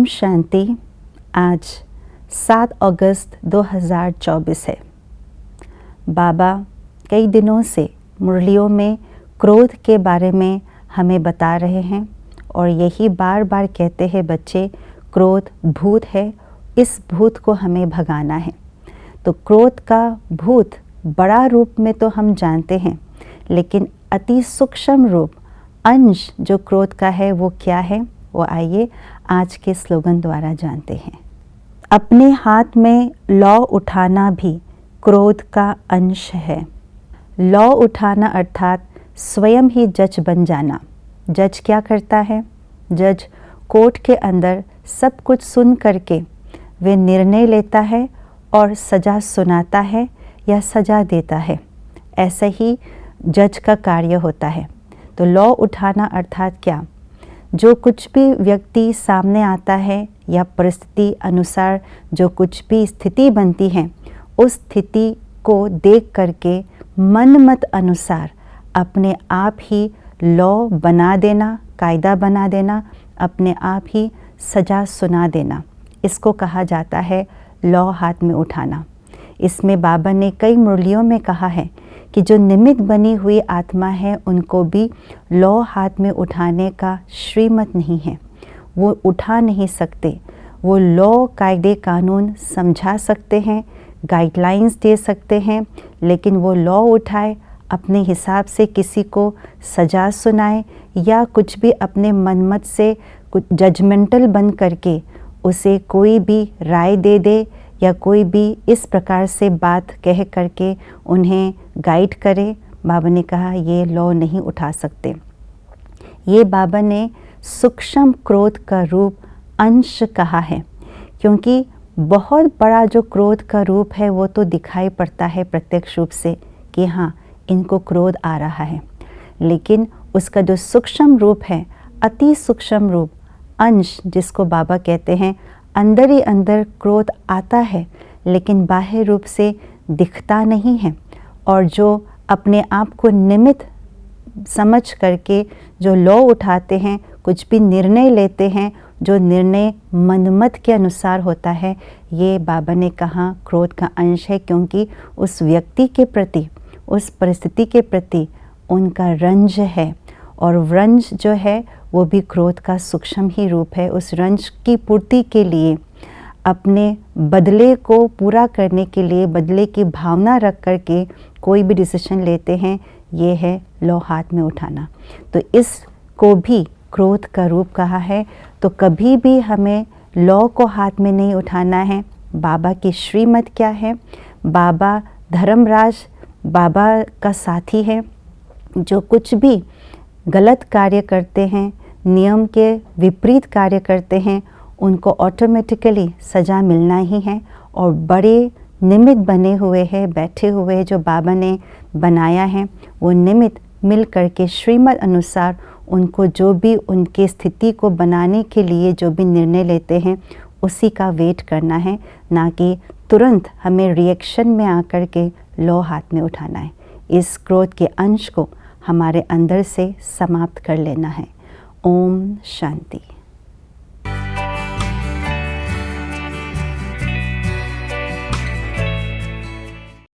ओम शांति। आज 7 अगस्त 2024 है। बाबा कई दिनों से मुरलियों में क्रोध के बारे में हमें बता रहे हैं और यही बार बार कहते हैं बच्चे, क्रोध भूत है, इस भूत को हमें भगाना है। तो क्रोध का भूत बड़ा रूप में तो हम जानते हैं, लेकिन अति सूक्ष्म रूप अंश जो क्रोध का है वो क्या है, वो आइए आज के स्लोगन द्वारा जानते हैं। अपने हाथ में लौ उठाना भी क्रोध का अंश है। लौ उठाना अर्थात स्वयं ही जज बन जाना। जज क्या करता है? जज कोर्ट के अंदर सब कुछ सुन करके वे निर्णय लेता है और सज़ा सुनाता है या सज़ा देता है। ऐसा ही जज का कार्य होता है। तो लौ उठाना अर्थात क्या? जो कुछ भी व्यक्ति सामने आता है या परिस्थिति अनुसार जो कुछ भी स्थिति बनती है, उस स्थिति को देख करके मन मत अनुसार अपने आप ही लॉ बना देना, कायदा बना देना, अपने आप ही सज़ा सुना देना, इसको कहा जाता है लॉ हाथ में उठाना। इसमें बाबा ने कई मुरलियों में कहा है कि जो निमित्त बनी हुई आत्मा है उनको भी लॉ हाथ में उठाने का श्रीमत नहीं है, वो उठा नहीं सकते। वो लॉ कायदे कानून समझा सकते हैं, गाइडलाइंस दे सकते हैं, लेकिन वो लॉ उठाए अपने हिसाब से किसी को सज़ा सुनाए या कुछ भी अपने मनमत से कुछ जजमेंटल बन करके उसे कोई भी राय दे दे या कोई भी इस प्रकार से बात कह करके उन्हें गाइड करे, बाबा ने कहा ये लॉ नहीं उठा सकते। ये बाबा ने सूक्ष्म क्रोध का रूप अंश कहा है, क्योंकि बहुत बड़ा जो क्रोध का रूप है वो तो दिखाई पड़ता है प्रत्यक्ष रूप से कि हाँ इनको क्रोध आ रहा है, लेकिन उसका जो सूक्ष्म रूप है, अति सूक्ष्म रूप अंश, जिसको बाबा कहते हैं अंदर ही अंदर क्रोध आता है लेकिन बाह्य रूप से दिखता नहीं है, और जो अपने आप को निमित्त समझ करके जो लॉ उठाते हैं, कुछ भी निर्णय लेते हैं, जो निर्णय मनमत के अनुसार होता है, ये बाबा ने कहा क्रोध का अंश है, क्योंकि उस व्यक्ति के प्रति, उस परिस्थिति के प्रति उनका रंज है, और रंज जो है वो भी क्रोध का सूक्ष्म ही रूप है। उस रंज की पूर्ति के लिए, अपने बदले को पूरा करने के लिए, बदले की भावना रख करके कोई भी डिसीजन लेते हैं, ये है लॉ हाथ में उठाना। तो इसको भी क्रोध का रूप कहा है। तो कभी भी हमें लॉ को हाथ में नहीं उठाना है। बाबा की श्रीमत क्या है? बाबा धर्मराज बाबा का साथी है। जो कुछ भी गलत कार्य करते हैं, नियम के विपरीत कार्य करते हैं, उनको ऑटोमेटिकली सज़ा मिलना ही है। और बड़े निमित्त बने हुए हैं, बैठे हुए हैं, जो बाबा ने बनाया है, वो निमित्त मिल करके श्रीमत अनुसार उनको जो भी उनके स्थिति को बनाने के लिए जो भी निर्णय लेते हैं उसी का वेट करना है, ना कि तुरंत हमें रिएक्शन में आकर के लॉ हाथ में उठाना है। इस क्रोध के अंश को हमारे अंदर से समाप्त कर लेना है। ओम शांति।